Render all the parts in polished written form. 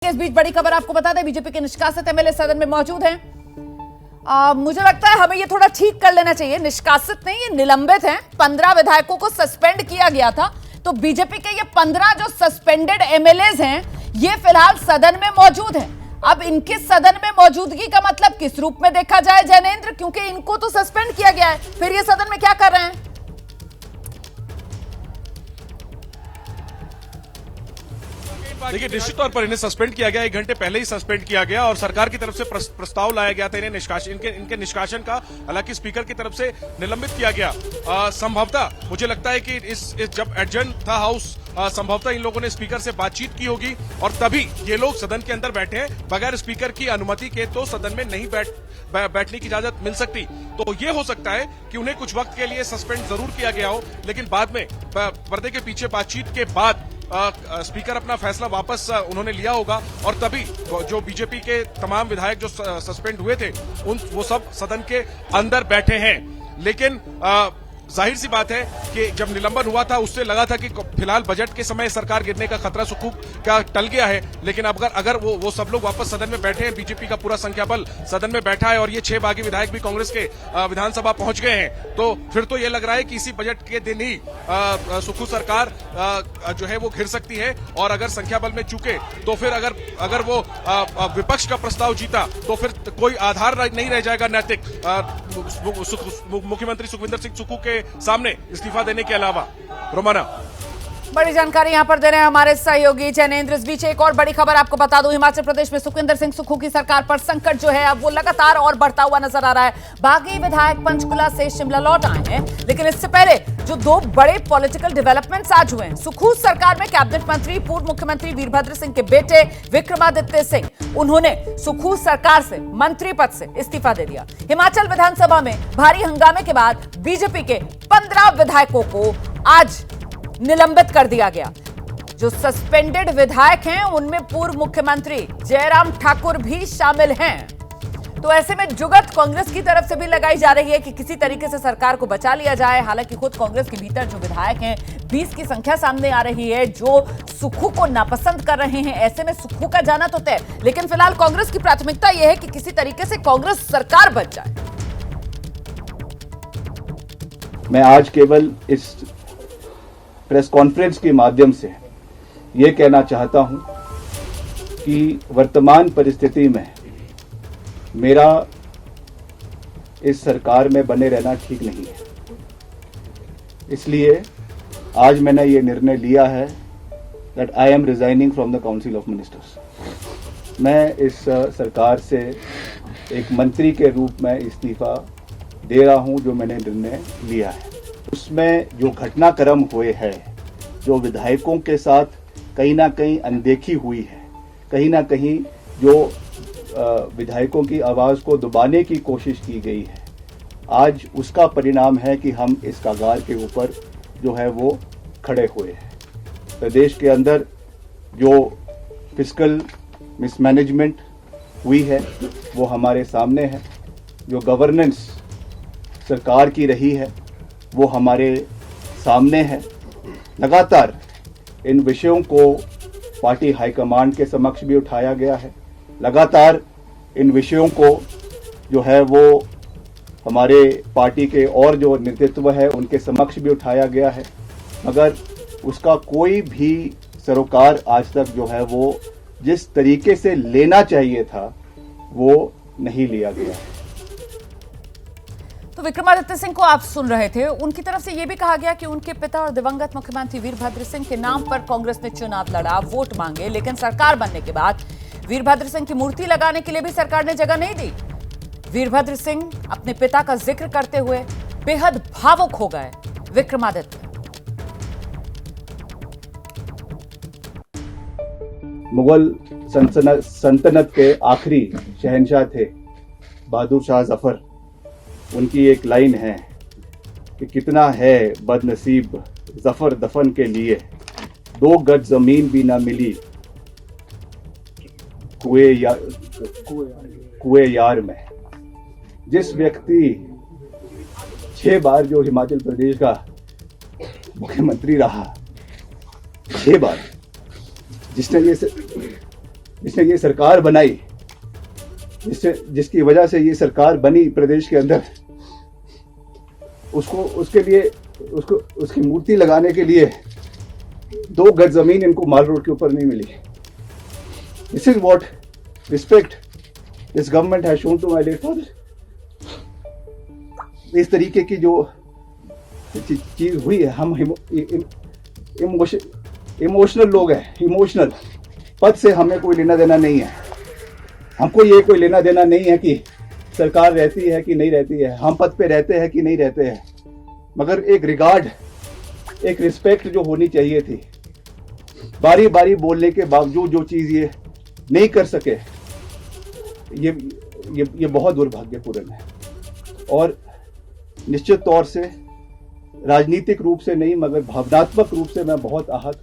इस बीच बड़ी खबर आपको बता दें, बीजेपी के निष्कासित एमएलए सदन में मौजूद हैं। मुझे लगता है हमें ये थोड़ा ठीक कर लेना चाहिए। निष्कासित नहीं, ये निलंबित हैं। 15 विधायकों को सस्पेंड किया गया था, तो बीजेपी के ये 15 जो सस्पेंडेड एमएलएज हैं, ये फिलहाल सदन में मौजूद हैं। अब इनके सदन में मौजूदगी का मतलब किस रूप में देखा जाए जैनेंद्र, क्योंकि इनको तो सस्पेंड किया गया है, फिर ये सदन में क्या कर रहे हैं? देखिए, निश्चित तौर पर इन्हें सस्पेंड किया गया, 1 घंटे पहले ही सस्पेंड किया गया और सरकार की तरफ से प्रस्ताव लाया गया था इन्हें इनके निष्कासन का। हालांकि स्पीकर की तरफ से निलंबित किया गया। संभवतः मुझे लगता है कि इस जब एडजर्न था हाउस, संभवतः इन लोगों ने स्पीकर से बातचीत की होगी और तभी ये लोग सदन के अंदर बैठे हैं। बगैर स्पीकर की अनुमति के तो सदन में नहीं बैठने की इजाजत मिल सकती। तो ये हो सकता है कि उन्हें कुछ वक्त के लिए सस्पेंड जरूर किया गया हो, लेकिन बाद में पर्दे के पीछे बातचीत के बाद स्पीकर अपना फैसला वापस उन्होंने लिया होगा और तभी जो बीजेपी के तमाम विधायक जो सस्पेंड हुए थे वो सब सदन के अंदर बैठे हैं। लेकिन जाहिर सी बात है कि जब निलंबन हुआ था उससे लगा था कि फिलहाल बजट के समय सरकार गिरने का खतरा सुखू का टल गया है, लेकिन अब अगर वो सब लोग वापस सदन में बैठे हैं, बीजेपी का पूरा संख्या बल सदन में बैठा है और ये 6 बागी विधायक भी कांग्रेस के विधानसभा पहुंच गए हैं, तो फिर तो ये लग रहा है कि इसी बजट के दिन ही सुखू सरकार जो है वो घिर सकती है। और अगर संख्या बल में चूके तो फिर अगर वो विपक्ष का प्रस्ताव जीता तो फिर कोई आधार नहीं रह जाएगा नैतिक मुख्यमंत्री सुखविंदर सिंह सुक्खू के सामने इस्तीफा देने के अलावा। रोमाना, बड़ी जानकारी यहां पर दे रहे हैं हमारे सहयोगी जैनेंद्र। इस बीच एक और बड़ी खबर आपको बता दूं, हिमाचल प्रदेश में सुखविंदर सिंह सुक्खू की सरकार पर संकट जो है अब वो लगातार और बढ़ता हुआ नजर आ रहा है। बागी विधायक पंचकुला से शिमला लौट आए हैं, लेकिन इससे पहले जो 2 बड़े पॉलिटिकल डेवलपमेंट्स आज हुए हैं। सुक्खू सरकार में कैबिनेट मंत्री पूर्व मुख्यमंत्री वीरभद्र सिंह के बेटे विक्रमादित्य सिंह, उन्होंने सुक्खू सरकार से मंत्री पद से इस्तीफा दे दिया। हिमाचल विधानसभा में भारी हंगामे के बाद बीजेपी के 15 विधायकों को आज निलंबित कर दिया गया। जो सस्पेंडेड विधायक हैं उनमें पूर्व मुख्यमंत्री जयराम ठाकुर भी शामिल हैं। तो ऐसे में जुगत कांग्रेस की तरफ से भी लगाई जा रही है कि किसी तरीके से सरकार को बचा लिया जाए। हालांकि खुद कांग्रेस के भीतर जो विधायक हैं 20 की संख्या सामने आ रही है जो सुक्खू को नापसंद कर रहे हैं। ऐसे में सुक्खू का जाना तो तय, लेकिन फिलहाल कांग्रेस की प्राथमिकता यह है कि किसी तरीके से कांग्रेस सरकार बच जाए। मैं आज केवल इस प्रेस कॉन्फ्रेंस के माध्यम से ये कहना चाहता हूं कि वर्तमान परिस्थिति में मेरा इस सरकार में बने रहना ठीक नहीं है। इसलिए आज मैंने ये निर्णय लिया है that I am resigning from the council of ministers. मैं इस सरकार से एक मंत्री के रूप में इस्तीफा दे रहा हूं जो मैंने निर्णय लिया है। उसमें जो घटनाक्रम हुए हैं, जो विधायकों के साथ कहीं ना कहीं अनदेखी हुई है, कहीं ना कहीं जो विधायकों की आवाज़ को दबाने की कोशिश की गई है, आज उसका परिणाम है कि हम इस कगार के ऊपर जो है वो खड़े हुए हैं। प्रदेश के अंदर जो फिस्कल मिसमैनेजमेंट हुई है वो हमारे सामने है। जो गवर्नेंस सरकार की रही है वो हमारे सामने है। लगातार इन विषयों को पार्टी हाईकमांड के समक्ष भी उठाया गया है। लगातार इन विषयों को जो है वो हमारे पार्टी के और जो नेतृत्व है उनके समक्ष भी उठाया गया है, मगर उसका कोई भी सरोकार आज तक जो है वो जिस तरीके से लेना चाहिए था वो नहीं लिया गया है। तो विक्रमादित्य सिंह को आप सुन रहे थे, उनकी तरफ से यह भी कहा गया कि उनके पिता और दिवंगत मुख्यमंत्री वीरभद्र सिंह के नाम पर कांग्रेस ने चुनाव लड़ा, वोट मांगे, लेकिन सरकार बनने के बाद वीरभद्र सिंह की मूर्ति लगाने के लिए भी सरकार ने जगह नहीं दी। वीरभद्र सिंह अपने पिता का जिक्र करते हुए बेहद भावुक हो गए। विक्रमादित्य, मुगल सल्तनत के आखिरी शहंशाह थे बहादुर शाह जफर। उनकी एक लाइन है कि कितना है बदनसीब जफर दफन के लिए, 2 गज जमीन भी ना मिली कुएं यार में। जिस व्यक्ति 6 बार जो हिमाचल प्रदेश का मुख्यमंत्री रहा, 6 बार, जिसने ये जिसने ये सरकार बनाई, जिसकी वजह से ये सरकार बनी प्रदेश के अंदर, उसकी मूर्ति लगाने के लिए 2 गज जमीन इनको माल रोड के ऊपर नहीं मिली। This is what respect this government has shown to my late father. इस तरीके की जो चीज हुई है, हम इमोशनल लोग हैं, इमोशनल। पद से हमें कोई लेना देना नहीं है, हमको ये कोई लेना देना नहीं है कि सरकार रहती है कि नहीं रहती है, हम पद पे रहते हैं कि नहीं रहते हैं, मगर एक रिगार्ड, एक रिस्पेक्ट जो होनी चाहिए थी। बारी बारी बोलने के बावजूद जो चीज ये नहीं कर सके, ये बहुत दुर्भाग्यपूर्ण है। और निश्चित तौर से राजनीतिक रूप से नहीं मगर भावनात्मक रूप से मैं बहुत आहत।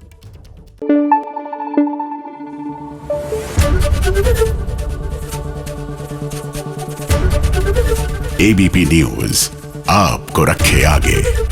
एबीपी न्यूज आपको रखे आगे।